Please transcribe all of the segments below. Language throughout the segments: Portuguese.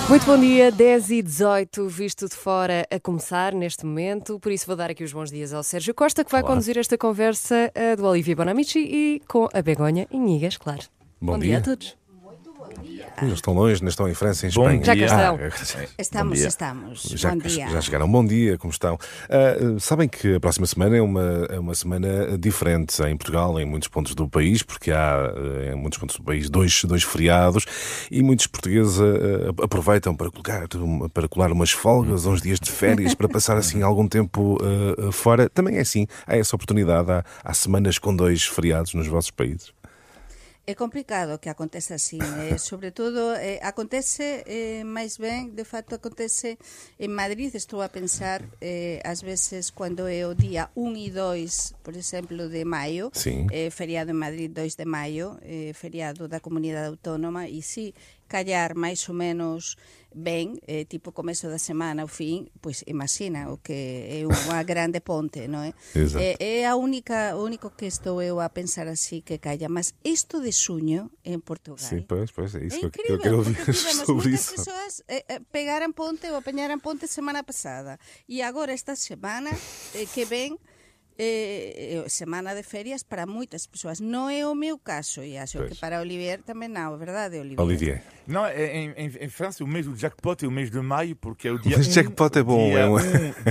Muito bom dia, 10h18, visto de fora a começar neste momento. Por isso vou dar aqui os bons dias ao Sérgio Costa, que vai conduzir esta conversa do Olivier Bonamici e com a Begonha Inhigas, claro. Bom dia A todos. Eles estão longe, não estão em França, em Espanha. Já cá estão. Estamos. Bom dia. Já chegaram. Bom dia, como estão? Sabem que a próxima semana é uma semana diferente em Portugal, em muitos pontos do país, porque há em muitos pontos do país dois feriados e muitos portugueses aproveitam para colar umas folgas, uns dias de férias, para passar assim algum tempo fora. Também é assim, há essa oportunidade, há semanas com 2 feriados nos vossos países. É complicado que aconteça assim, sobretudo acontece máis ben, de facto acontece en Madrid. Estou a pensar ás veces cando é o día 1 e 2, por exemplo, de maio, feriado en Madrid 2 de maio, feriado da Comunidade Autónoma, e si callar máis ou menos ben, tipo comezo da semana ao fin, pois imagina o que é unha grande ponte, non é? É o único que estou eu a pensar así que calla, mas isto de xuño en Portugal. Sim, pois, é isso que eu incrível, quero ouvir sobre muitas isso. Persoas pegaran ponte ou apañaran ponte semana pasada e agora esta semana que ven semana de férias para muitas pessoas. Non é o meu caso, e acho que para Olivier também não, verdade, Olivier? Não, em França o mês do jackpot é o mês de maio, porque é o dia 1, jackpot é bom,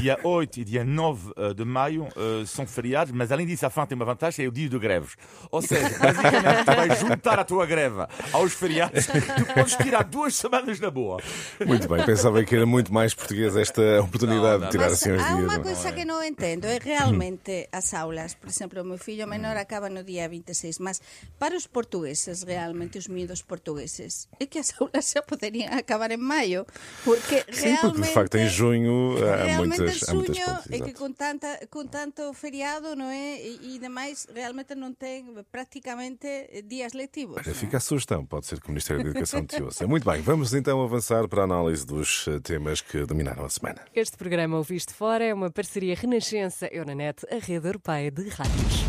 dia 8 e dia 9 de maio são feriados, mas além disso a França tem uma vantagem, é o dia de greves. Ou seja, basicamente tu vais juntar a tua greve aos feriados, tu podes tirar 2 semanas na boa. Muito bem, pensava que era muito mais português esta oportunidade de tirar assim uns dias. Há uma coisa que não entendo, é realmente as aulas, por exemplo, o meu filho menor acaba no dia 26, mas para os portugueses, realmente os miúdos portugueses, é que as aulas já poderiam acabar em maio, porque sim, porque de facto em junho há muitas pontes. É que com tanto feriado, não é? E demais, realmente não tem praticamente dias letivos. Olha, fica a sugestão, pode ser que o Ministério da Educação te ouça. Muito bem, vamos então avançar para a análise dos temas que dominaram a semana. Este programa O Visto Fora é uma parceria Renascença-Euronet, a rede europeia de rádios.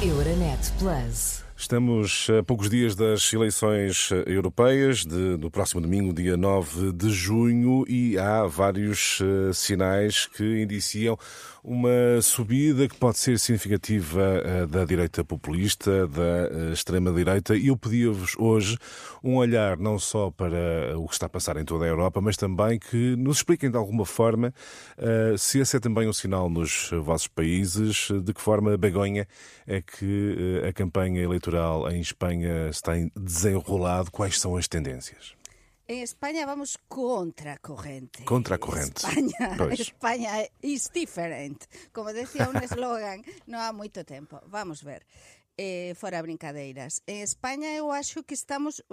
Euronet Plus. Estamos a poucos dias das eleições europeias, do próximo domingo, dia 9 de junho, e há vários sinais que indiciam uma subida que pode ser significativa da direita populista, da extrema-direita, e eu pedia-vos hoje um olhar não só para o que está a passar em toda a Europa, mas também que nos expliquem de alguma forma se esse é também um sinal nos vossos países, de que forma, Begonha, é que a campanha eleitoral em Espanha se tem desenrolado, quais são as tendências? En España vamos contra a corrente. Contra a corrente. España is different. Como decía un eslogan non há moito tempo. Vamos ver. Fora brincadeiras. En España eu acho que estamos...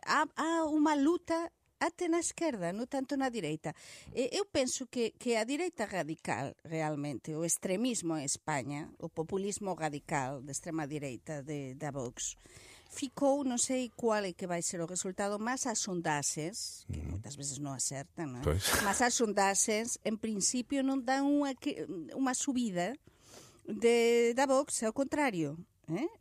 há unha luta até na esquerda, non tanto na direita. Eu penso que a direita radical, realmente, o extremismo en España, o populismo radical de extrema direita da Vox, ficou, non sei qual é que vai ser o resultado, mas as sondaxes, que moitas veces non acertan, non? Mas as sondaxes, en principio, non dan unha subida da Vox, ao contrario,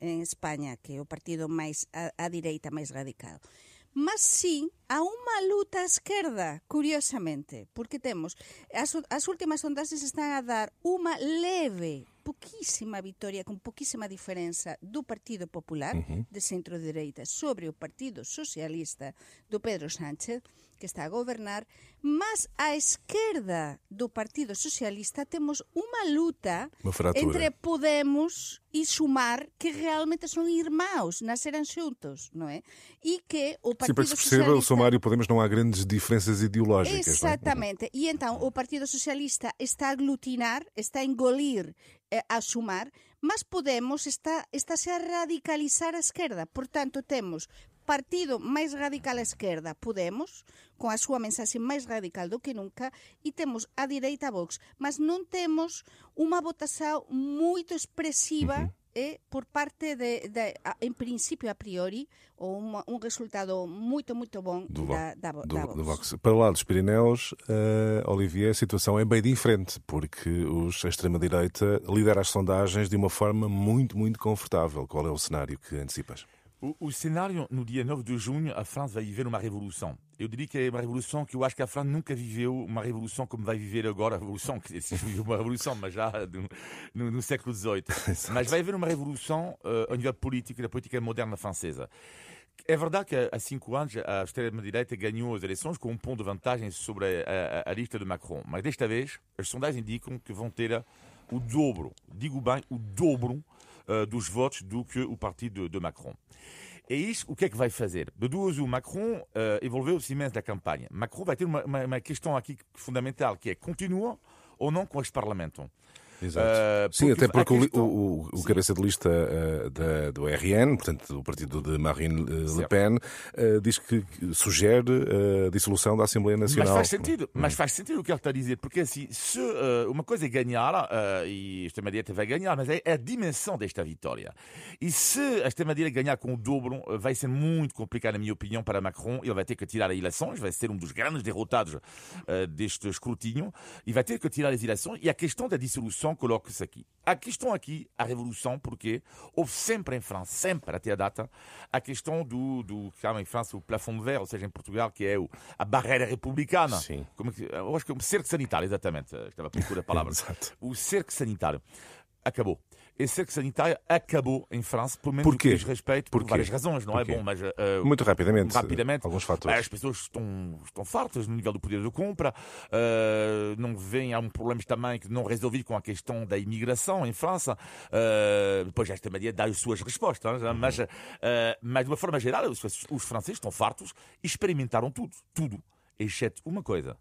en España, que é o partido máis a direita, máis radical. Mas sí, há unha luta á esquerda, curiosamente, porque temos as últimas sondaxes están a dar unha leve, poquísima vitoria, con poquísima diferenza do Partido Popular, de centro-direita, sobre o Partido Socialista do Pedro Sánchez, que está a gobernar, mas á esquerda do Partido Socialista temos unha luta entre Podemos e Sumar, que realmente son irmãos, nasceran xuntos, non é? E que o Partido Socialista... Sim, para se perceba, o Sumar e o Podemos não há grandes diferenças ideológicas. Exatamente. E então o Partido Socialista está a aglutinar, está a engolir a Sumar, mas Podemos está-se a radicalizar a esquerda. Portanto, temos partido máis radical á esquerda, Podemos, con a súa mensaxe máis radical do que nunca, e temos a direita Vox, mas non temos unha votación moito expresiva por parte en principio, a priori, ou un resultado moito bom da Vox. Para lá dos Pirineus, Olivier, a situação é bem diferente, porque a extrema-direita lidera as sondagens de uma forma muito confortável. Qual é o cenário que antecipas? O cenário, no dia 9 de junho, a França vai viver uma revolução. Eu diria que é uma revolução que eu acho que a França nunca viveu uma revolução como vai viver agora a revolução, que se viveu uma revolução, mas já no século XVIII. Mas vai haver uma revolução ao nível político, da política moderna francesa. É verdade que há 5 anos a extrema-direita ganhou as eleições com um ponto de vantagem sobre a lista de Macron. Mas desta vez, as sondagens indicam que vão ter o dobro, digo bem, o dobro dos votos do que o partido de Macron. E isso, o que é que vai fazer? De duas, o Macron envolveu-se imenso da campanha. Macron vai ter uma questão aqui fundamental, que é: continua ou não com este Parlamento? Exato. Sim, até porque o cabeça de lista do RN, portanto, do partido de Marine Le Pen, diz que sugere a dissolução da Assembleia Nacional. Mas faz sentido o que ele está a dizer, porque assim, se uma coisa é ganhar, e a extrema-direita vai ganhar, mas é a dimensão desta vitória. E se a extrema-direita ganhar com o dobro, vai ser muito complicado, na minha opinião, para Macron. Ele vai ter que tirar as eleições, vai ser um dos grandes derrotados deste escrutínio, e vai ter que tirar as eleições. E a questão da dissolução coloque-se aqui. A questão aqui, a revolução, porque houve sempre em França, sempre até a data, a questão do que chama em França o plafond vert, ou seja, em Portugal, que é a barreira republicana. Sim. Eu acho que é um cerco sanitário, exatamente. Estava a procurar a palavra. O cerco sanitário acabou. Esse cerco sanitário acabou em França, pelo menos no que diz respeito, por várias razões, não é bom, mas... Muito rapidamente, alguns fatores. As pessoas estão fartas no nível do poder de compra, não veem, há um problema também que não resolvido com a questão da imigração em França, depois esta maneira dá as suas respostas, mas de uma forma geral, os franceses estão fartos e experimentaram tudo, exceto uma coisa.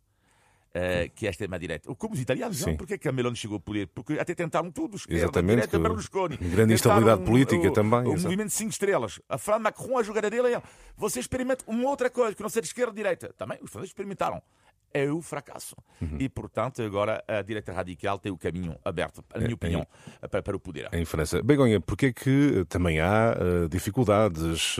Que é a extrema-direita. Como os italianos, não? Porque é que a Meloni chegou ao poder? Porque até tentaram tudo, esquerda, direita, Berlusconi. Grande instabilidade política também. O movimento 5 estrelas. A França, Macron, a jogada dele é: você experimenta uma outra coisa, que não seja esquerda, direita. Também os franceses experimentaram. É o fracasso. E, portanto, agora a direita radical tem o caminho aberto, na minha opinião, para o poder. Em França. Begonha, porque é que também há dificuldades,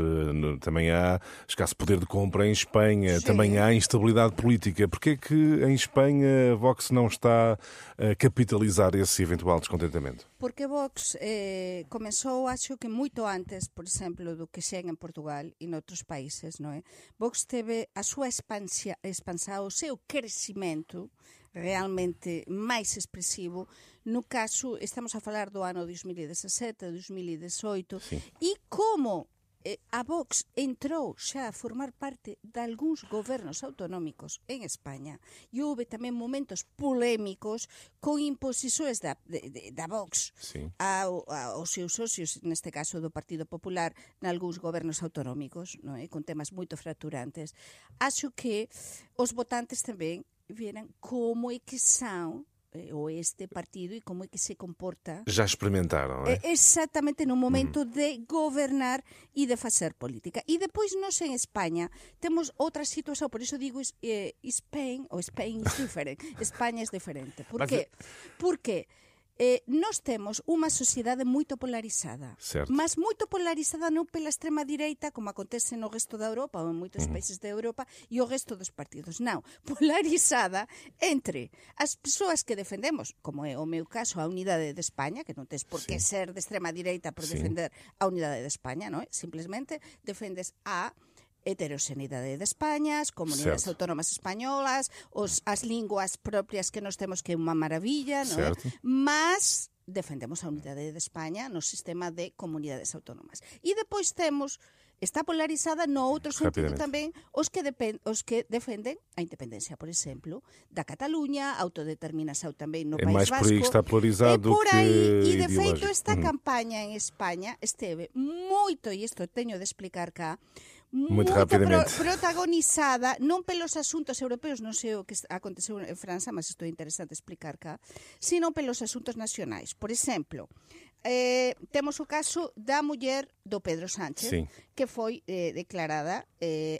também há escasso poder de compra em Espanha, também há instabilidade política. Porque é que em Espanha a Vox não está a capitalizar esse eventual descontentamento? Porque Vox comenzou, acho que moito antes, por exemplo, do que xa en Portugal e noutros países, non é? Vox teve a súa expansão, o seu crecimento realmente máis expresivo. No caso, estamos a falar do ano 2017, 2018, e como a Vox entrou xa a formar parte de algúns gobernos autonómicos en España, e houve tamén momentos polémicos con imposições da Vox aos seus socios, neste caso do Partido Popular, nalgúns gobernos autonómicos, non é? Con temas moito fracturantes. Acho que os votantes tamén vieran como é que são ou este partido e como é que se comporta. Já experimentaram, não é? Exatamente no momento de governar e de fazer política. E depois nós en España temos outra situação, por isso digo Spain is different. España é diferente. Por quê? Porque nós temos unha sociedade moito polarizada, mas moito polarizada non pela extrema direita, como acontece no resto da Europa ou en moitos países da Europa, e o resto dos partidos. Non, polarizada entre as persoas que defendemos, como é o meu caso, a unidade de España, que non tens por que ser de extrema direita por defender a unidade de España, non é? Simplemente defendes a heteroxeneidade de España, as comunidades autónomas españolas, as linguas propias que nós temos, que é unha maravilla, non é? Mas defendemos a unidade de España no sistema de comunidades autónomas. E depois temos, está polarizada no outro sentido tamén, os que defenden a independencia, por exemplo, da Cataluña, autodeterminação tamén no País Vasco. É mais por aí que está polarizado por que aí, e de ideológico. feito esta campaña en España esteve moito, e isto teño de explicar cá, muito rapidamente protagonizada non pelos asuntos europeus, non sei o que aconteceu en França, mas isto é interesante explicar cá, sino pelos asuntos nacionais. Por exemplo, temos o caso da muller do Pedro Sánchez, que foi declarada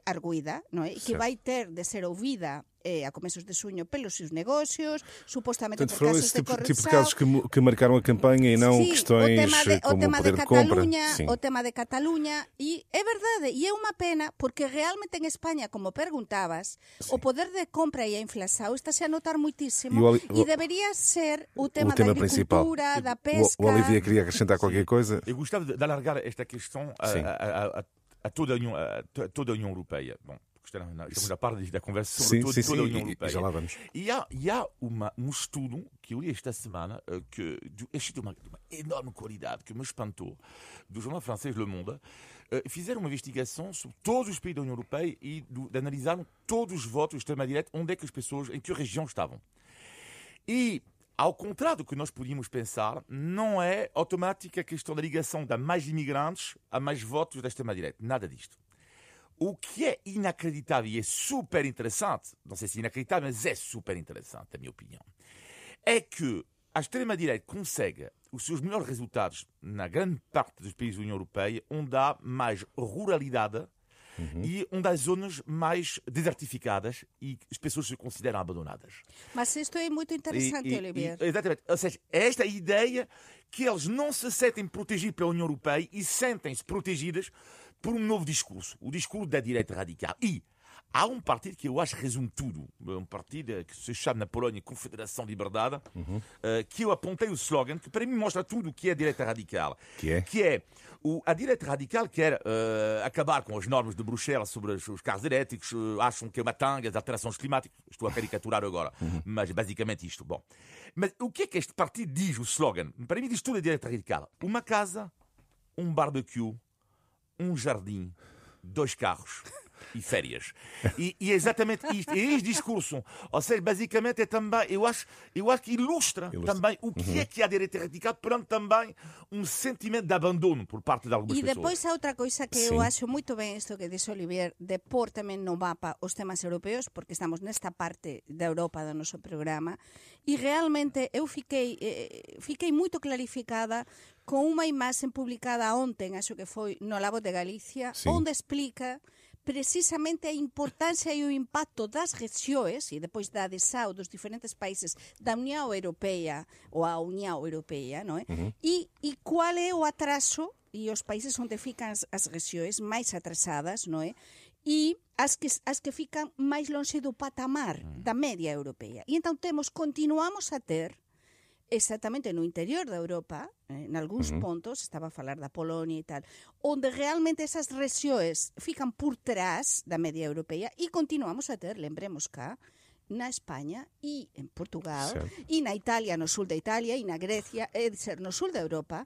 arguída, non é? E que vai ter de ser ouvida a começos de xuño pelos seus negocios, supostamente Portanto, por foram casos esse de tipo de corrupção. casos que marcaram a campanha e não Sí, questões o como tema o poder de de compra. Cataluña, Sim. o tema de Cataluña, e é verdade, e é unha pena, porque realmente en España, como perguntabas, o poder de compra e a inflación estáse a notar muitísimo, e debería ser o tema da principal. agricultura, da O pesca. Olivia queria acrescentar qualquer coisa? Eu gostava de alargar esta questão a toda a União Europeia. Bom, estamos na parte da conversa sobre toda a União Europeia. E já lá vamos. E há estudo que eu li esta semana, que é de uma enorme qualidade, que me espantou, do jornal francês Le Monde. Fizeram uma investigação sobre todos os países da União Europeia e analisaram todos os votos de extrema-direita, onde é que as pessoas, em que região estavam. E, ao contrário do que nós podíamos pensar, não é automática a questão da ligação de mais imigrantes a mais votos da extrema-direita. Nada disto. O que é inacreditável e é super interessante, não sei se é inacreditável, mas é super interessante, na minha opinião, é que a extrema-direita consegue os seus melhores resultados na grande parte dos países da União Europeia, onde há mais ruralidade e onde há zonas mais desertificadas e as pessoas se consideram abandonadas. Mas isto é muito interessante, Olivier. Exatamente. Ou seja, é esta ideia que eles não se sentem protegidos pela União Europeia e sentem-se protegidas por um novo discurso, o discurso da direita radical. E há um partido que eu acho que resume tudo, um partido que se chama na Polónia Confederação Liberdade, que eu apontei o slogan, que para mim mostra tudo o que é a direita radical. Que é a direita radical quer acabar com as normas de Bruxelas sobre os carros elétricos, acham que é uma tanga, as alterações climáticas. Estou a caricaturar agora, mas basicamente isto. Bom. Mas o que é que este partido diz, o slogan? Para mim diz tudo a direita radical. Uma casa, um barbecue, um jardim, 2 carros e férias. E é exatamente isto. E este discurso, ou seja, basicamente é também, eu acho que ilustra também o que é a direita radical, perante também um sentimento de abandono por parte de algumas pessoas. E depois há outra coisa que eu acho muito bem isto que diz Olivier, de pôr também no mapa os temas europeus, porque estamos nesta parte da Europa do noso programa, e realmente eu fiquei muito clarificada con unha imaxe publicada ontem, acho que foi no Labo de Galicia, onde explica precisamente a importancia e o impacto das rexións e depois da adesão dos diferentes países da União Europeia ou a União Europeia, non é? E qual é o atraso e os países onde fican as rexións máis atrasadas, non é? E as que fican máis longe do patamar da media europeia. E entón continuamos a ter exactamente no interior da Europa, en algúns pontos, estaba a falar da Polonia e tal, onde realmente esas rexións fican por trás da media europeia e continuamos a ter, lembremos cá, na España e en Portugal, e na Italia, no sul da Italia, e na Grecia, é dizer, no sul da Europa,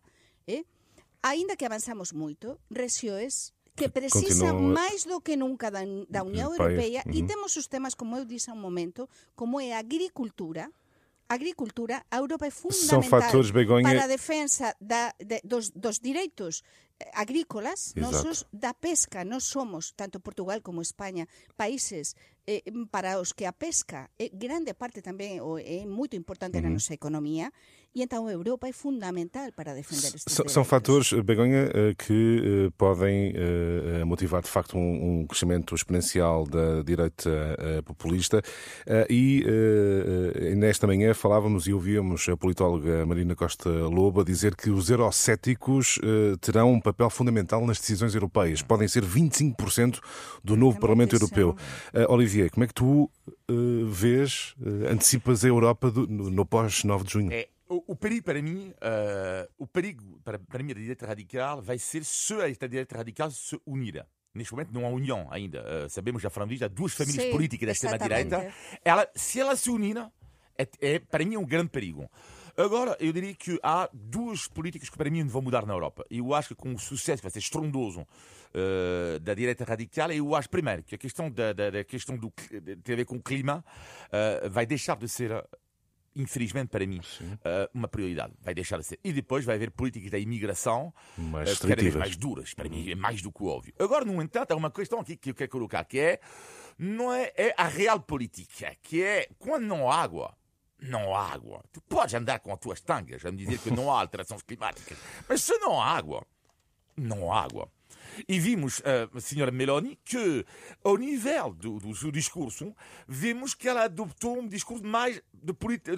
aínda que avanzamos moito, rexións que precisan máis do que nunca da Unión Europeia e temos os temas, como eu disse há un momento, como é a agricultura, a Europa é fundamental para a defensa dos direitos agrícolas nosos, da pesca. Nós somos, tanto Portugal como España, países para os que a pesca é grande parte tamén, é muito importante na nosa economía, e então a Europa é fundamental para defender estes direitos. São fatores, Begonha, que podem motivar de facto um crescimento exponencial da direita populista e nesta manhã falávamos e ouvíamos a politóloga Marina Costa Lobo a dizer que os eurocéticos terão um papel fundamental nas decisões europeias. Podem ser 25% do novo Parlamento Europeu. Olivier, como é que tu vês, antecipas a Europa no pós-9 de junho? O perigo para mim, para mim, da direita radical vai ser se esta direita radical se unir. Neste momento não há união ainda. Sabemos, já falamos disto, há 2 famílias políticas da extrema-direita. Se ela se unir, para mim é um grande perigo. Agora, eu diria que há 2 políticas que para mim vão mudar na Europa. Eu acho que com o sucesso que vai ser estrondoso da direita radical, eu acho primeiro que a questão da questão tem a ver com o clima vai deixar de ser, infelizmente para mim, uma prioridade. Vai deixar de ser. E depois vai haver políticas da imigração cada vez mais duras. Para mim é mais do que óbvio. Agora, no entanto, há uma questão aqui que eu quero colocar, que é a real política, que é quando não há água. Não há água. Tu podes andar com as tuas tangas a me dizer que não há alterações climáticas. Mas se não há água, não há água. E vimos a senhora Meloni que, ao nível do seu discurso, vimos que ela adotou um discurso mais de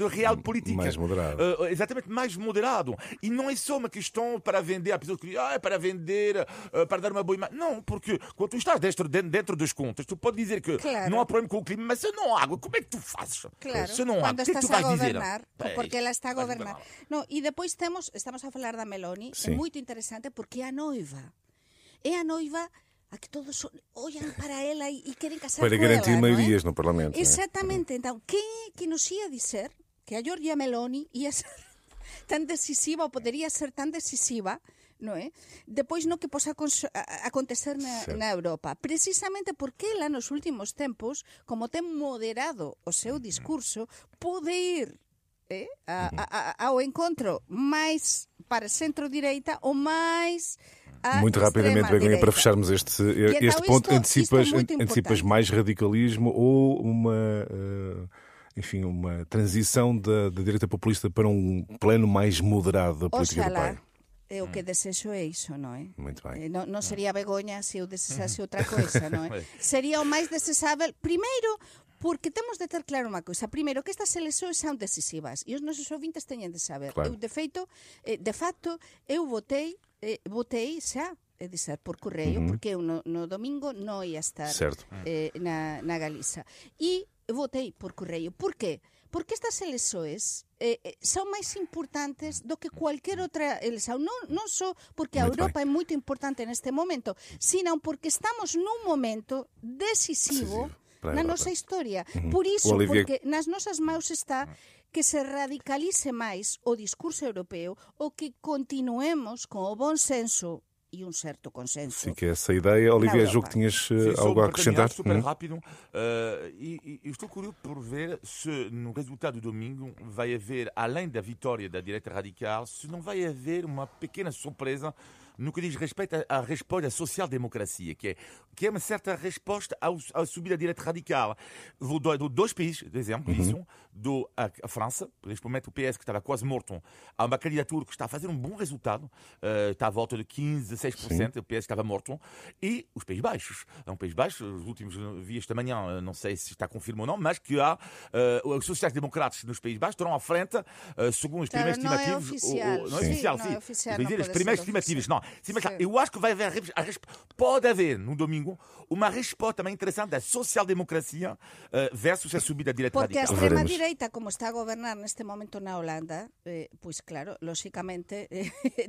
real política. Mais moderado. Exatamente, mais moderado. E não é só uma questão para vender, a pessoa que diz, é para vender, para dar uma boa imagem. Não, porque quando tu estás dentro das contas, tu podes dizer que não há problema com o clima, mas se não há água, como é que tu fazes? Claro, se não há, quando o que é que estás tu vais a dizer? gobernar, porque ela está a gobernar. No, e depois estamos a falar da Meloni, Sim. é muito interessante porque é a noiva a que todos olham para ela e querem casar Para com garantir ela, maiorias no Parlamento. Exatamente. Então, quem é que nos ia dizer que a Giorgia Meloni ia ser tan decisiva, ou poderia ser tan decisiva, non é? Depois no que posa acontecer na Europa. Precisamente porque ela nos últimos tempos, como ten moderado o seu discurso, pode ir ao encontro máis para centro-direita ou máis muito rapidamente, Begonha, para fecharmos este ponto, antecipas mais radicalismo ou uma transição da direita populista para um plano mais moderado da política europeia? É o que desexo é iso, non é? Muito bem. Non sería Begoña se eu desexase outra coisa, non é? Sería o máis desesável, primeiro, porque temos de ter claro unha coisa. Primeiro, que estas eleições son decisivas e os nosos ouvintes teñen de saber. Claro. Eu, de facto, eu votei xa, é dizer, por correio, porque eu no domingo non ia estar na Galiza. E votei por correio. Por qué? Porque estas eleições son máis importantes do que cualquier outra eleição. Non só porque a Europa é moito importante neste momento, sino porque estamos nun momento decisivo na nosa historia. Por iso, porque nas nosas mãos está que se radicalice máis o discurso europeo ou que continuemos con o bon senso e um certo consenso. Fica essa ideia. Olivier, julgo que tinhas algo a acrescentar. Super rápido. E estou curioso por ver se no resultado do domingo vai haver, além da vitória da direita radical, se não vai haver uma pequena surpresa no que diz respeito à resposta à social-democracia, que é uma certa resposta à subida da direita radical. Vou dar dois países, de exemplo, disso. Dou a França, neste momento o PS, que estava quase morto, há uma candidatura que está a fazer um bom resultado, está à volta de 15%, 16%, o PS estava morto, e os Países Baixos. Os Países Baixos, os últimos vi esta manhã, não sei se está confirmado ou não, mas que há os sociais-democratas nos Países Baixos estarão à frente, segundo os primeiros estimativos. Não é oficial, sim. As primeiras estimativas, não. Sim, mas eu acho que vai haver, pode haver no domingo uma resposta também interessante da social-democracia versus a subida da direita radical. Porque a extrema-direita, como está a gobernar neste momento na Holanda, pois claro, lóxicamente,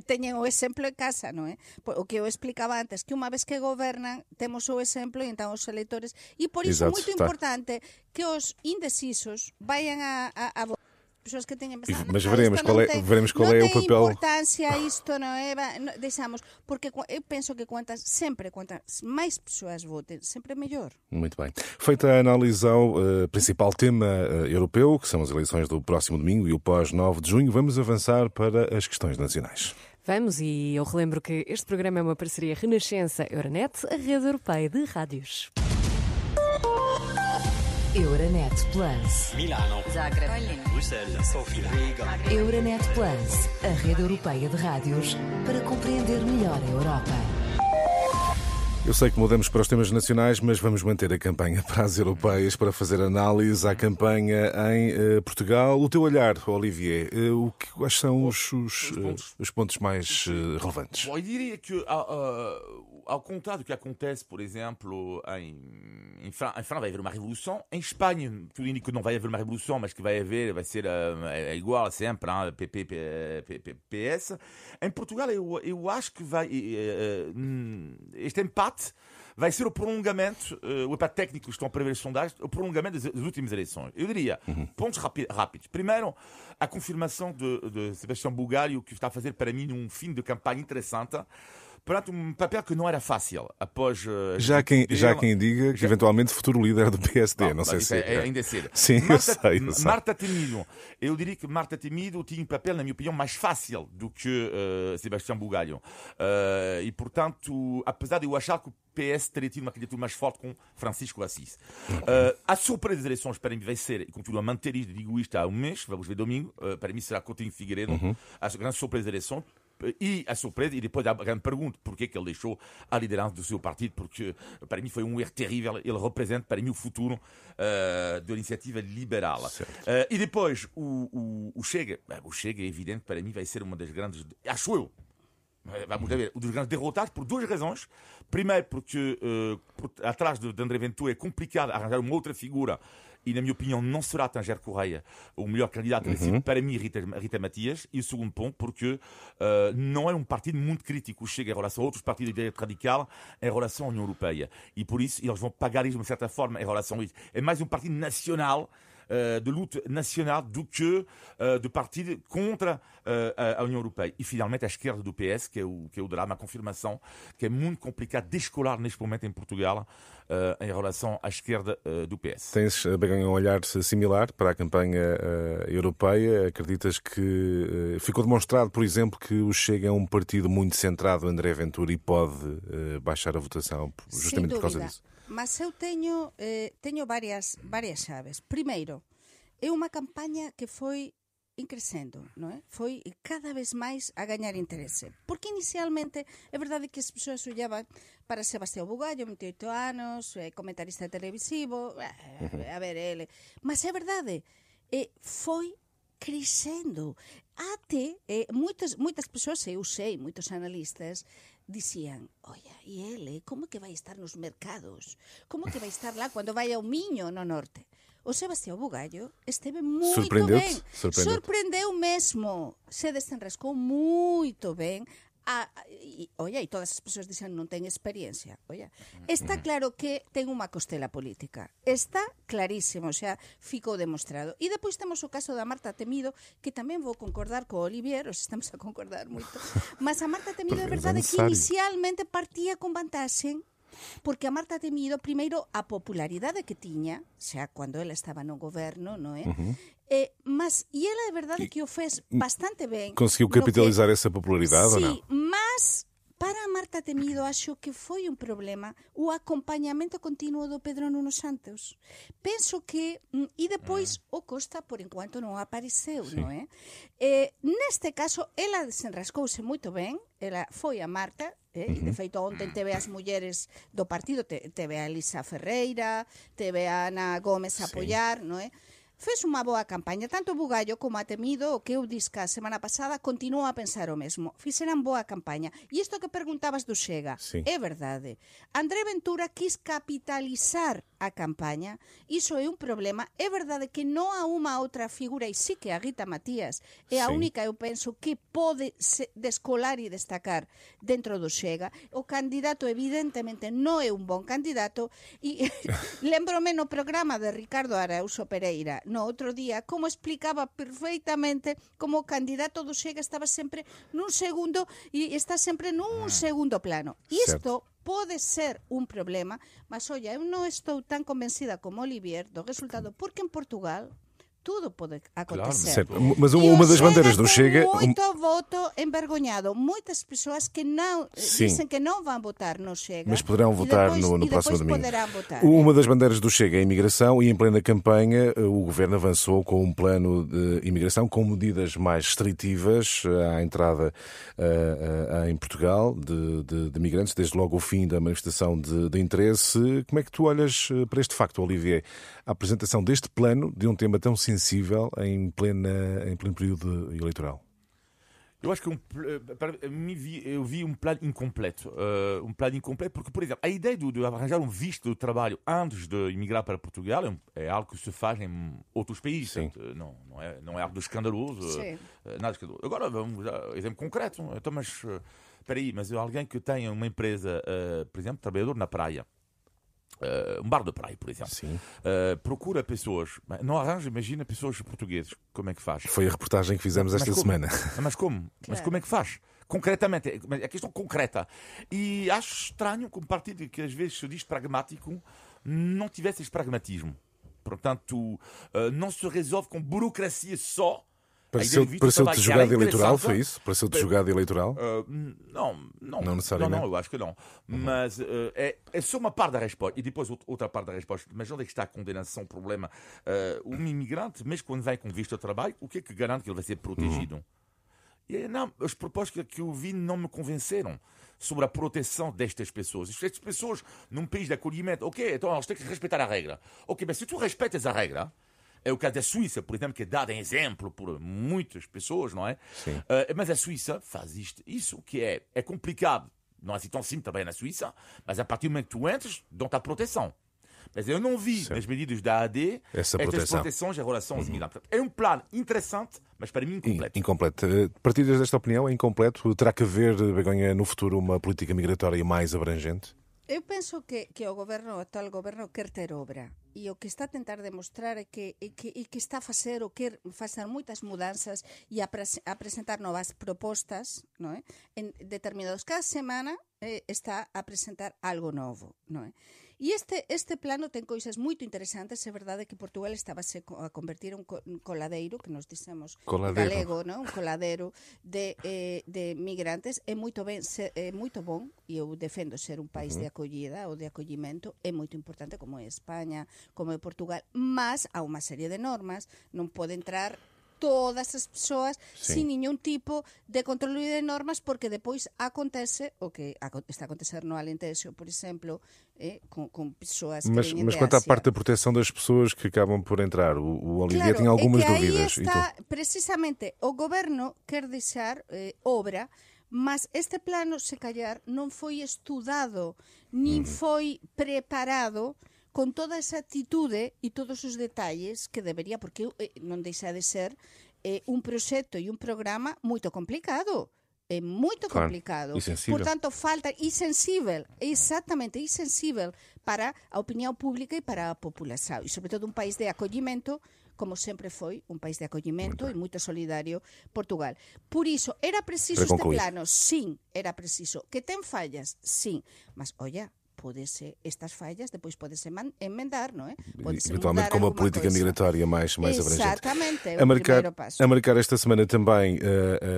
teñen o exemplo en casa, non é? O que eu explicaba antes, que unha vez que gobernan, temos o exemplo e entón os electores, e por iso é moito importante que os indecisos vayan a votar. Pessoas que teñen pensado, mas veremos qual é o papel. Non ten importancia isto, non é? Deixamos, porque eu penso que quantas máis persoas votem, sempre mellor. Muito bem. Feita a análise ao principal tema europeu, que são as eleições do próximo domingo e o pós-9 de junho, vamos avançar para as questões nacionais. Vamos, e eu relembro que este programa é uma parceria Renascença-Euronet, a rede europeia de rádios. Euronet Plus. Milano. Zagreb. Bruxelas. Sofia. Riga. Euronet Plus, a rede europeia de rádios para compreender melhor a Europa. Eu sei que mudamos para os temas nacionais, mas vamos manter a campanha para as europeias, para fazer análise à campanha em Portugal. O teu olhar, Olivier, quais são os pontos mais relevantes? Bom, eu diria que, ao contrário do que acontece, por exemplo, em França vai haver uma revolução. Em Espanha, tudo indica que não vai haver uma revolução, mas que vai ser igual sempre, PS. Em Portugal, eu acho que este empate vai ser o prolongamento, o empate técnico que estão a prever as sondagens, o prolongamento das últimas eleições. Eu diria, pontos rápidos. Primeiro, a confirmação de Sebastião Bugalho, que está a fazer para mim um fim de campanha interessante, perante um papel que não era fácil. Após já quem diga que eventualmente futuro líder do PSD, não sei se ainda é cedo. Sim, eu sei. Marta Temido. Eu diria que Marta Temido tinha um papel, na minha opinião, mais fácil do que Sebastião Bugalho. E, portanto, apesar de eu achar que o PS teria tido uma candidatura mais forte com Francisco Assis. A surpresa das eleições para mim vai ser, e continuo a manter isto, digo isto há um mês, vamos ver domingo, para mim será Coutinho Figueiredo, a grande surpresa das eleições. E a surpresa, e depois a grande pergunta, por que ele deixou a liderança do seu partido? Porque para mim foi um erro terrível, ele representa para mim o futuro da iniciativa liberal. E depois o Chega, o Chega é evidente, para mim vai ser uma das grandes, acho eu, vamos ver, um dos grandes derrotados por duas razões. Primeiro porque atrás de André Ventura é complicado arranjar uma outra figura. E, na minha opinião, não será Tanger Correia o melhor candidato para mim, Rita Matias. E o segundo ponto, porque não é um partido muito crítico, o Chega, em relação a outros partidos de direita radical, em relação à União Europeia. E por isso, eles vão pagar isso de uma certa forma em relação a isso. É mais um partido nacional, de luta nacional, do que de partido contra a União Europeia. E, finalmente, a esquerda do PS, que é o drama, a confirmação, que é muito complicado de descolar neste momento em Portugal, em relação à esquerda do PS. Tens, Begonha, um olhar similar para a campanha europeia? Acreditas que ficou demonstrado, por exemplo, que o Chega é um partido muito centrado em André Ventura e pode baixar a votação justamente por causa disso? Mas eu teño varias chaves. Primeiro, é unha campaña que foi increcendo, non é? Foi cada vez máis a gañar interese. Porque inicialmente é verdade que as persoas ollaban para Sebastián Bugallo, 28 anos, comentarista televisivo, a ver, ele. Mas é verdade, foi crescendo. Até moitas persoas, eu sei, moitos analistas, dicían, oia, e ele, como que vai estar nos mercados? Como que vai estar lá cando vai ao Miño no norte? O Sebastián Bugallo esteve moito ben. Sorprendeu mesmo. Se desenrascou moito ben. E todas as persoas dixen non ten experiencia. Está claro que ten unha costela política. Está clarísimo, xa ficou demostrado. E depois temos o caso da Marta Temido, que tamén vou concordar co Olivier, os estamos a concordar moito. Mas a Marta Temido é verdade que inicialmente partía con vantaxe, porque a Marta Temido, primeiro, a popularidade que tiña, xa cando ela estaba no goberno, non é? E ela é verdade que o fez bastante ben. Conseguiu capitalizar essa popularidade ou não? Sí, mas para a Marta Temido acho que foi un problema o acompañamento continuo do Pedro Nuno Santos. Penso que, e depois o Costa por enquanto non apareceu, non é? Neste caso, ela desenrascouse moito ben, ela foi a Marta, e de feito ontem teve as mulleres do partido, teve a Elisa Ferreira, teve a Ana Gómez a apoiar, non é? Fez unha boa campaña, tanto Bugallo como a Temido, o que eu disca a semana pasada, continuo a pensar o mesmo. Fixeran boa campaña. E isto que preguntabas do Chega, é verdade. André Ventura quis capitalizar a campaña, iso é un problema. É verdade que non há unha outra figura, e sí que a Rita Matías é a única, eu penso, que pode descolar e destacar dentro do Chega. O candidato, evidentemente, non é un bon candidato, e lembrome no programa de Ricardo Araújo Pereira, no outro día, como explicaba perfeitamente como o candidato do Chega estaba sempre nun segundo e está sempre nun segundo plano. Isto pode ser un problema, mas, olla, eu non estou tan convencida como Olivier do resultado, porque en Portugal tudo pode acontecer. Claro, mas uma das bandeiras do Chega... Moito voto envergonhado. Muitas persoas que não dizem que não vão votar no Chega. Mas poderão votar no próximo domingo. Votar, uma das bandeiras do Chega é a imigração e em plena campanha o Governo avançou com um plano de imigração com medidas mais restritivas à entrada em Portugal de imigrantes, desde logo o fim da manifestação de interesse. Como é que tu olhas para este facto, Olivier? A apresentação deste plano de um tema tão sensível em pleno período eleitoral? Eu acho que eu vi um plano incompleto. Porque, por exemplo, a ideia de arranjar um visto de trabalho antes de emigrar para Portugal é algo que se faz em outros países. Não é algo escandaloso. Nada escandaloso. Agora, vamos a exemplo concreto. Então, mas alguém que tenha uma empresa, por exemplo, trabalhador na praia, um bar de praia, por exemplo, procura pessoas, não arranja, imagina pessoas portuguesas, como é que faz? Foi a reportagem que fizemos esta semana. Mas como? Claro. Mas como é que faz? Concretamente, é questão concreta. E acho estranho que um partido que às vezes se diz pragmático não tivesse esse pragmatismo. Portanto, não se resolve com burocracia só. Pareceu-te jogada eleitoral, foi isso? Pareceu-te jogada eleitoral? Não necessariamente. Não, eu acho que não. Mas é só uma parte da resposta. E depois outra parte da resposta. Mas onde é que está a condenação, o problema? Um imigrante, mesmo quando vem com visto de trabalho, o que é que garante que ele vai ser protegido? Não, as propostas que eu vi não me convenceram sobre a proteção destas pessoas. Estas pessoas, num país de acolhimento, ok, então elas têm que respeitar a regra. Ok, mas se tu respeitas a regra, é o caso da Suíça, por exemplo, que é dado em exemplo por muitas pessoas, não é? Sim. Mas a Suíça faz isso que é complicado. Não é assim tão simples também na Suíça, mas a partir do momento que tu entras, dão-te a proteção. Mas eu não vi nas medidas da AD estas proteções em relação aos imigrantes. É um plano interessante, mas para mim incompleto. Incompleto. Partilhas desta opinião? É incompleto? Terá que haver, Begonha, no futuro uma política migratória mais abrangente? Eu penso que o actual goberno quer ter obra e o que está a tentar demostrar é que está a facer ou quer facer moitas mudanças e a presentar novas propostas, non é? En determinados, cada semana está a presentar algo novo, non é? E este plano ten coisas moito interesantes. É verdade que Portugal estábase a convertir un coladeiro, que nos dicemos galego, non? Un coladeiro de migrantes. É moito bon, e eu defendo ser un país de acollida ou de acollimento. É moito importante, como é España, como é Portugal, mas há unha serie de normas. Non pode entrar todas as persoas sin ningún tipo de controle de normas, porque depois acontece o que está a acontecer no Alentejo, por exemplo, com pessoas que veñen de Asia. Mas quanto à parte da proteção das pessoas que acabam por entrar, o Olivier tem algumas dúvidas. Aí está, precisamente, o goberno quer deixar obra, mas este plano, se callar, non foi estudado, nin foi preparado con toda esa actitude e todos os detalles que debería, porque non deixa de ser un proxecto e un programa moito complicado. É moito complicado. E sensível. Portanto, falta insensível, exactamente, insensível para a opinión pública e para a população. E, sobretudo, un país de acollimento, como sempre foi, un país de acollimento e moito solidario, Portugal. Por iso, era preciso este plano? Sim, era preciso. Que ten fallas? Sim. Mas, olla, estas fallas depois pode-se emendar, não é? Pode-se eventualmente com uma política migratória mais abrangente. Exatamente, é o primeiro passo. A marcar esta semana também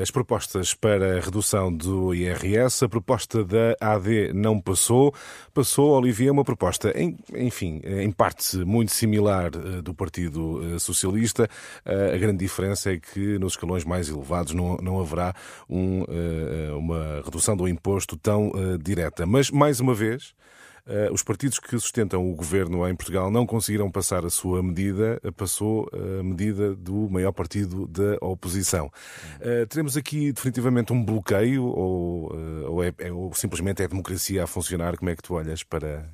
as propostas para a redução do IRS. A proposta da AD não passou. Passou, Olivier, uma proposta, em parte muito similar do Partido Socialista. A grande diferença é que nos escalões mais elevados não haverá uma redução do imposto tão direta. Mas, mais uma vez, os partidos que sustentam o governo em Portugal não conseguiram passar a sua medida, passou a medida do maior partido da oposição. Teremos aqui definitivamente um bloqueio ou simplesmente é a democracia a funcionar? Como é que tu olhas para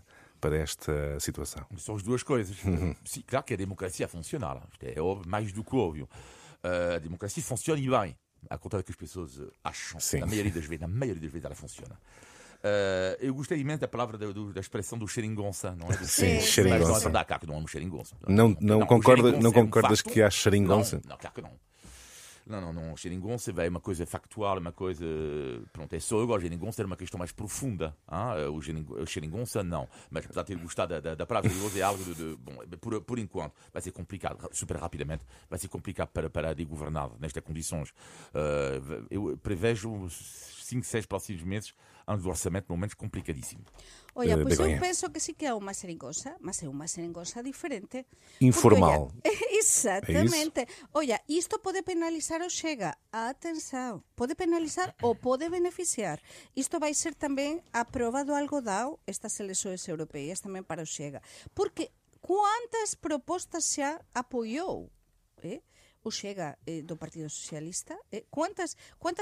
esta situação? São as duas coisas. Sim, claro que a democracia a funcionar. É mais do que óbvio. A democracia funciona e bem, ao contrário do que as pessoas acham. Sim. Na maioria das vezes ela funciona. Eu gostei imenso da palavra da expressão do xeringonça, não é? Sim, xeringonça. Mas claro que não é um xeringonça. Não concordas que há xeringonça? Não, claro que não. Não, xeringonça é uma coisa factual, uma coisa... Pronto, é só agora, xeringonça era uma questão mais profunda. O xeringonça, não. Mas apesar de ter gostado da palavra xeringonça, é algo bom, por enquanto, vai ser complicado, super rapidamente, vai ser complicado para governar nestas condições. Eu prevejo 5, 6 próximos meses ano de orçamento, momentos complicadíssimo. Olha, pois eu penso que sí que é unha xeringonça, mas é unha xeringonça diferente. Informal. Porque, exatamente. Olha, isto pode penalizar o Chega. Atenção. Pode penalizar ou pode beneficiar. Isto vai ser tamén a prova do algodão, estas eleições europeias tamén para o Chega. Porque quantas propostas xa apoiou, o Chega do Partido Socialista? Quantas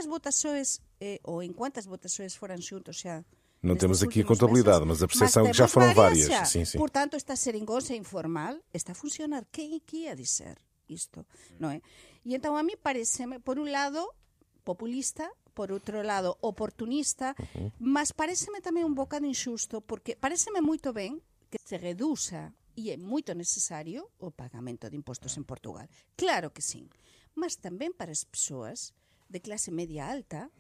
votações ou en quantas votações foran xuntos xa? Não temos aqui a contabilidade, mas a percepção é que já foram várias. Sim. Portanto, esta xeringonça informal está a funcionar. Quem ia dizer isto? Non é? E então a mí pareceme, por un lado, populista, por outro lado, oportunista, mas pareceme tamén un bocado injusto, porque pareceme moito ben que se reduza, e é moito necesario, o pagamento de impostos en Portugal. Claro que sim. Mas tamén para as persoas de clase media alta,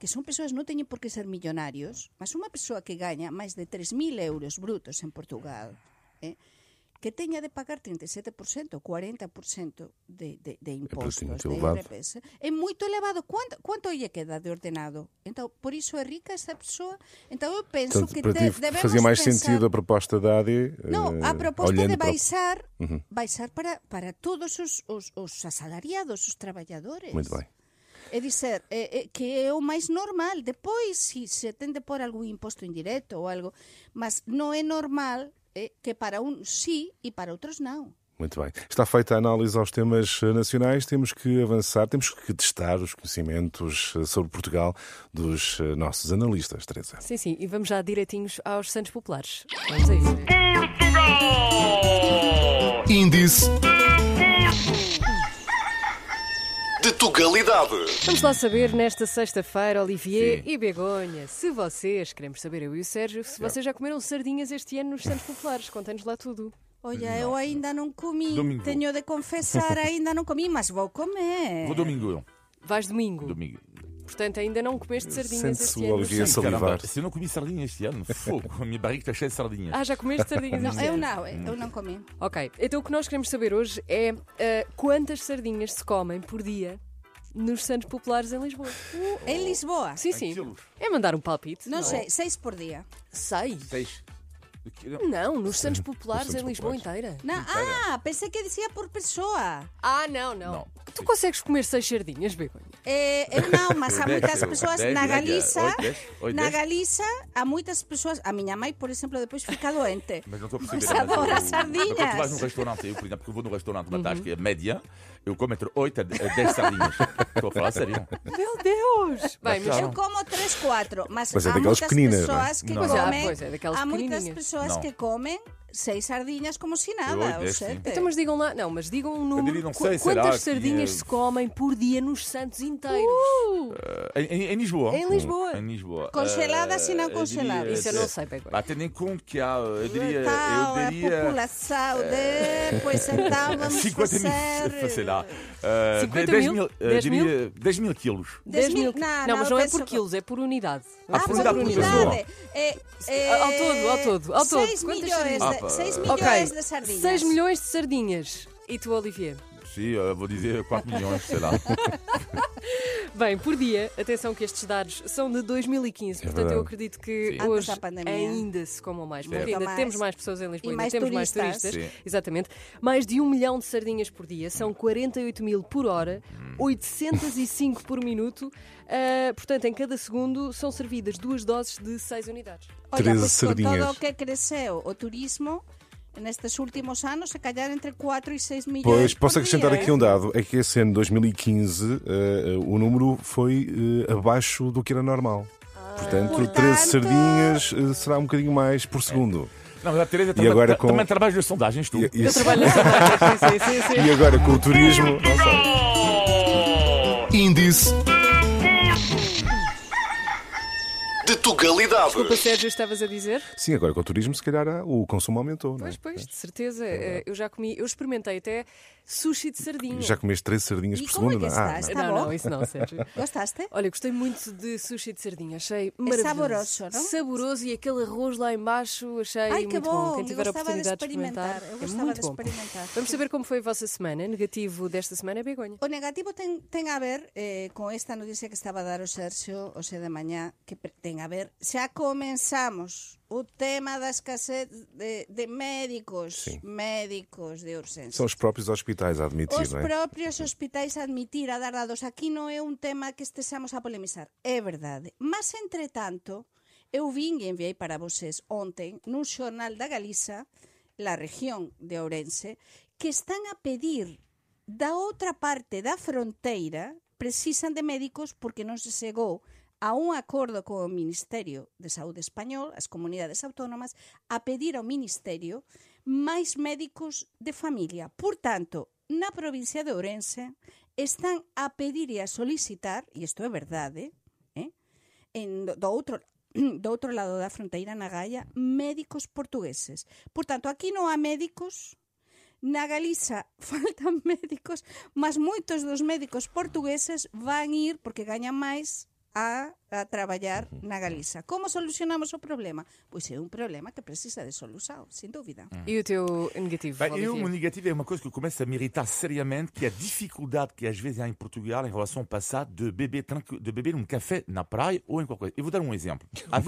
que son persoas, non teñen por que ser millonarios, mas unha persoa que gaña máis de 3.000 euros brutos en Portugal, que teña de pagar 37%, 40% de impostos, de IRPS, é moito elevado. Quanto lle queda de ordenado? Então, por iso é rica esa persoa. Então, eu penso que debemos fazia mais pensar... sentido a proposta da AD. Non, a proposta de baixar para todos os asalariados, os traballadores. Muito bem. É dizer, que é o máis normal. Depois, se ten de pôr algún imposto indirecto ou algo, mas non é normal que para uns sí e para outros não. Muito bem. Está feita a análise aos temas nacionais. Temos que avançar, temos que testar os conhecimentos sobre Portugal dos nossos analistas, Teresa. Sim, sim, e vamos já direitinhos aos Santos Populares. Vamos a isso. Índice de Tugalidade. Vamos lá saber nesta sexta-feira, Olivier Sim. e Begonha, se vocês, queremos saber eu e o Sérgio, se vocês já comeram sardinhas este ano nos Santos Populares. Contem-nos lá tudo. Olha, eu ainda não comi. Domingo. Tenho de confessar, ainda não comi, mas vou comer. Vou domingo. Vais domingo. Domingo. Portanto, ainda não comeste sardinhas Sente-se este o ano. Olivier nos a Santos. salivar. Se eu não comi sardinha este ano, fogo, a minha barriga está cheia de sardinhas. Já comeste sardinhas Não, este ano? eu não comi. Ok, então o que nós queremos saber hoje é quantas sardinhas se comem por dia nos Santos Populares em Lisboa. Em Lisboa? Sim, sim. quilos? É mandar um palpite. Não é? sei, 6 por dia. 6? 6. Não, nos Santos Populares Santos em Lisboa Populares. inteira. Não, pensei que dizia por pessoa. Ah, não. Não. Tu consegues comer 6 sardinhas, Begonha? Eu não, mas há muitas Dez, pessoas dez, na dez, Galiza. oito, Na dez. Galiza há muitas pessoas. A minha mãe, por exemplo, depois fica doente. Mas não estou a perceber. Mas adora Quando sardinhas. tu vais num restaurante, eu, por exemplo, que eu vou num restaurante, uma tasca média, eu como entre 8 a 10 sardinhas. Estou a falar sério. Meu Deus! Bem, mas Eu como 3, 4, mas Mas é há daquelas muitas pequeninas, não é? pessoas que Não. comem. Pois é, daquelas Há muitas pequenininhas. pessoas Não. que comem 6 sardinhas como se nada, Oito, ou 10, 7. sim. então, mas digam lá, mas digam um número. diria, não sei, Quantas será que sardinhas é- se comem por dia nos Santos inteiros? Em Lisboa? Em Lisboa. Em Lisboa. Congeladas e não Eu diria, congeladas? Isso eu não sei, Begonha. Tendo em conta que há, eu diria, Tal, eu a diria população de... Pois então vamos 50 mil, fazer... sei lá, 50 10 mil? mil, 10 mil? diria 10 mil quilos. 10 mil. Não, mas não é penso por que- quilos, é por unidade. Ah, por por unidade, por pessoa. unidade. Ao todo. 6 Quantas milhões, sardinhas? 6 Ok. milhões de sardinhas. 6 milhões de sardinhas. E tu, Olivier? Sim, vou dizer 4 milhões, sei lá. Bem, por dia, atenção que estes dados são de 2015, portanto verdade. eu acredito que Sim. hoje Antes da pandemia. ainda se comam mais, porque Muito ainda mais. temos mais pessoas em Lisboa, E ainda mais temos mais turistas. turistas. Sim. Exatamente. Mais de 1 milhão de sardinhas por dia, são 48 mil por hora, 805 por minuto. Portanto, em cada segundo são servidas 2 doses de 6 unidades. Olha, 13 pois com sardinhas. todo o que cresceu o turismo nestes últimos anos, se calhar entre 4 e 6 milhões Pois, por posso acrescentar dia, aqui um dado. É que esse ano, 2015, o número foi abaixo do que era normal. Portanto, Portanto- 13 sardinhas será um bocadinho mais por segundo. Não, mas a Teresa agora com- também trabalhas nas sondagens, tu. E, Eu trabalho nas sondagens, sim. e agora com o turismo, não sei. Índice de Tugalidade. Desculpa, Sérgio, estavas a dizer? Sim, agora com o turismo, se calhar o consumo aumentou, não é? Pois, de certeza. Eu já comi, eu experimentei até sushi de sardinha. Já comeste 13 sardinhas E por como é segundo? que não? estás? Está Não, bom? isso não, Sérgio. Gostaste? Olha, gostei muito de sushi de sardinha, achei maravilhoso. saboroso, não? Saboroso, e aquele arroz lá embaixo, achei Ai, que muito bom. bom! Quem Eu tiver a gostava de oportunidade de experimentar, experimentar. Eu é gostava muito de bom. experimentar. Vamos saber como foi a vossa semana. Negativo desta semana é Begonha. O negativo ten a ver con esta noticia que estaba a dar o Sergio hoxe de mañá, que ten a ver, xa comenzamos o tema da escasez de médicos, Sim. médicos de urxencia. São os próprios hospitais a admitir, Os não é? propios hospitais a admitir a dar dados. Aquí non é un tema que estexamos a polemizar, é verdade. Mas, entretanto, eu vin e enviei para vocês ontem nun xornal da Galiza, la región de Ourense, que están a pedir da outra parte da fronteira, precisan de médicos porque non se chegou a un acordo co Ministerio de Saúde Español, as comunidades autónomas, a pedir ao Ministerio máis médicos de familia. Por tanto, na provincia de Ourense están a pedir e a solicitar, e isto é verdade, do outro lado da fronteira, na Gaia, médicos portugueses. Por tanto, aquí non há médicos, na Galiza faltan médicos, mas moitos dos médicos portugueses van ir, porque gañan máis, a traballar na Galiza. Como solucionamos o problema? Pois é un problema que precisa de solução, sem dúvida. E o teu negativo, Bem, Olivier? o negativo é uma coisa que começa a me irritar seriamente, que é a dificuldade que às vezes há em Portugal em relação ao passado de beber um café na praia ou em qualquer coisa. Eu vou dar um exemplo. Há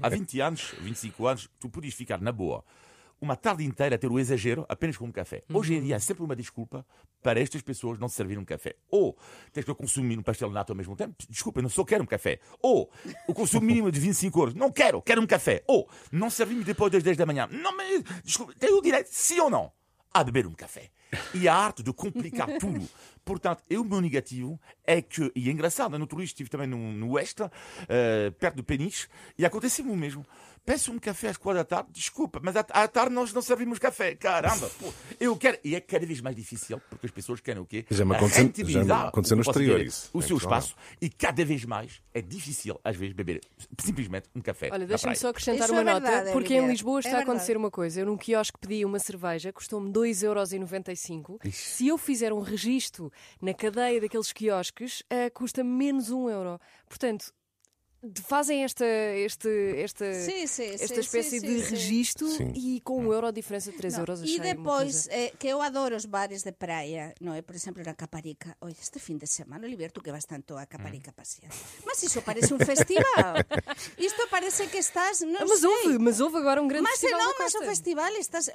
20 anos, 25 anos, tu podias ficar na boa uma tarde inteira a ter o exagero apenas com um café. Hoje em dia é sempre uma desculpa para estas pessoas não se servirem um café. Ou tens que consumir um pastel de nata ao mesmo tempo. Desculpa, eu não só quero um café. Ou o consumo mínimo de 25 euros. Não quero um café. Ou não servir-me depois das 10 da manhã. Não, mas desculpa, tenho o direito, sim ou não, a beber um café. E a arte de complicar tudo. Portanto, o meu negativo é que, e é engraçado, no outro dia estive também no Oeste, perto do Peniche, e aconteceu o mesmo. Peço um café às 4 da tarde, desculpa, mas à tarde nós não servimos café. Caramba, pô, eu quero. E é cada vez mais difícil, porque as pessoas querem o quê? Já me aconteceu no exterior isso. O seu espaço, e cada vez mais é difícil, às vezes, beber simplesmente um café. Olha, deixa-me só acrescentar Isso uma é nota, verdade, porque Olivia. em Lisboa está É a acontecer verdade. uma coisa. Eu num quiosque pedi uma cerveja, custou-me 2,95 €. Se eu fizer um registro na cadeia daqueles quiosques, custa-me menos €1. Portanto, fazem esta espécie de registro Sim. e com €1 a diferença de 3 euros. E achei uma depois, coisa. que eu adoro os bares de praia, não é? Por exemplo, na Caparica. Oye, este fin de semana, Olivier, tú que vas tanto a Caparica a pasear. Mas isso parece um festival. Isto parece que estás, não sei. Mas houve agora um grande Mas festival não, na mas o costa. festival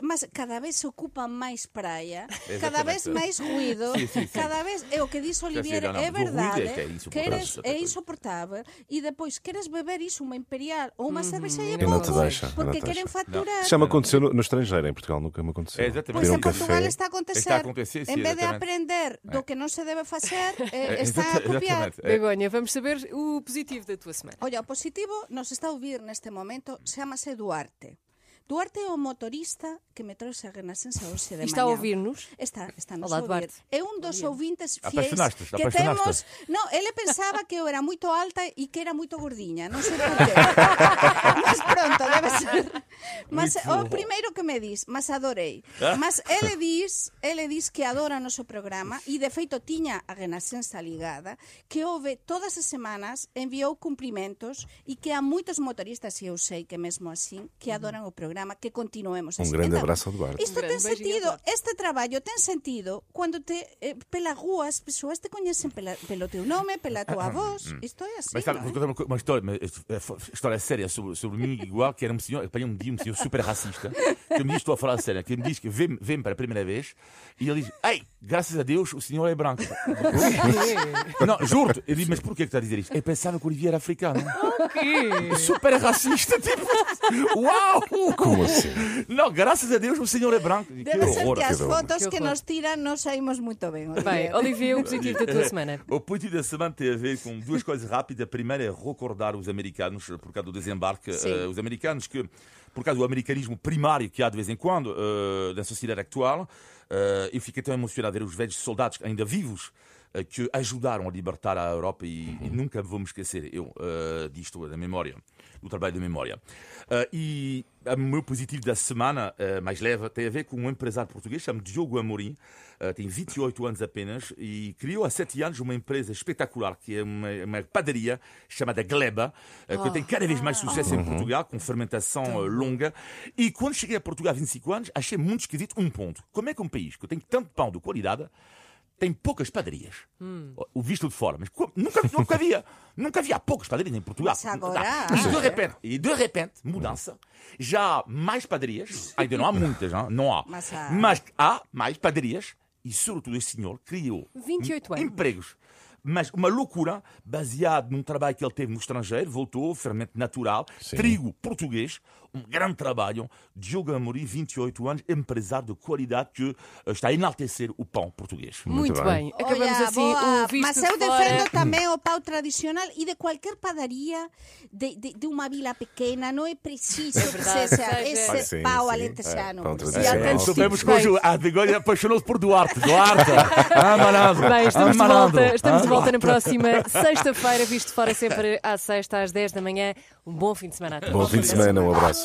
mas cada vez se ocupa mais praia, cada Exatamente. vez mais ruído, Sim. cada vez é o que diz Olivier, não, é do ruído verdade, é que é insuportável. é insuportável e depois queres beber isso, uma imperial ou uma cerveja e é E não te pouco, deixa, não porque te querem deixa. faturar. Já me aconteceu no estrangeiro, em Portugal nunca me aconteceu. É, exatamente. Pois Pedir em um Portugal café. está a acontecer. Está a acontecer, sim, em vez de exatamente. aprender do que não se deve fazer, está a copiar. Exatamente. Begonha, vamos saber o positivo da tua semana. Olha, o positivo nos está a ouvir neste momento, chama-se Duarte. Duarte é o motorista que me trouxe a Renascença hoxe de Está a manhã. ouvir-nos? Está nos Olá, a ouvir. Duarte. É um dos ouvintes fiéis Apaixonaste-te, que apaixonaste-te. temos. Não, ele pensava que eu era muito alta e que era muito gordinha. Não sei porquê. Mas pronto, deve ser. Mas o primeiro que me diz, mas adorei. Mas ele diz que adora o noso programa e de feito tiña a Renascença ligada, que ouve todas as semanas, enviou cumprimentos e que há muitos motoristas, e eu sei que mesmo assim, que adoran o programa, que continuemos assim. Um grande Então, abraço ao Duarte. isto Um grande ten beijinho, sentido, Duarte. este traballo ten sentido quando pela rua as pessoas te conhecem pelo teu nome, pela tua voz. Isto é assim, Mas sabe, não vou é? contar uma história séria sobre mim, igual, que era um senhor, apanhei um dia um senhor super racista, que me diz, estou a falar sério, que me diz que vem para a primeira vez, e ele diz, ei, graças a Deus o senhor é branco. Não, juro-te. Ele diz, mas porquê que está a dizer isto? Eu pensava que o Olivier era africano. Super racista, tipo, uau! Como assim? Não, graças a Deus o senhor é branco. Que Deve ser horror. que as que horror. fotos Que que horror. nos tiram não saímos muito bem. Bem, Olivier, o positivo da tua semana. O positivo da semana tem a ver com duas coisas rápidas. A primeira é recordar os americanos, por causa do desembarque, os americanos que, por causa do americanismo primário que há de vez em quando na sociedade atual, eu fiquei tão emocionado a ver os velhos soldados ainda vivos que ajudaram a libertar a Europa e nunca vou me esquecer disto, da memória, do trabalho de memória. E o meu positivo da semana, mais leve, tem a ver com um empresário português, chama Diogo Amorim, tem 28 anos apenas e criou há 7 anos uma empresa espetacular, que é uma padaria chamada Gleba, que tem cada vez mais sucesso em Portugal, com fermentação longa. E quando cheguei a Portugal há 25 anos, achei muito esquisito um ponto. Como é que um país que tem tanto pão de qualidade tem poucas padarias? O visto de fora, mas nunca havia poucas padarias em Portugal. Mas agora E de repente, mudança, já há mais padarias, ainda não há muitas, não há, mas há mais padarias e, sobretudo, esse senhor criou 28 anos. empregos. Mas uma loucura, baseado num trabalho que ele teve no estrangeiro, voltou, fermento natural, trigo português, um grande trabalho. Diogo Amorim, 28 anos, empresário de qualidade que está a enaltecer o pão português. Muito bem. Acabamos Olha, assim boa, o visto mas de eu fora. defendo também o pão tradicional e de qualquer padaria de uma vila pequena. Não é preciso que verdade, seja seja- esse Sim, pau sim. alentejano. Pão por exemplo. tradicional. tantos Soubemos tipos que hoje bem. a Begonha apaixonou-se por Duarte. Malandro. Bem, estamos de Malandro. volta, estamos de volta na próxima sexta-feira, visto de fora sempre à sexta às 10 da manhã. Um bom fim de semana a todos. Bom fim de semana, um abraço.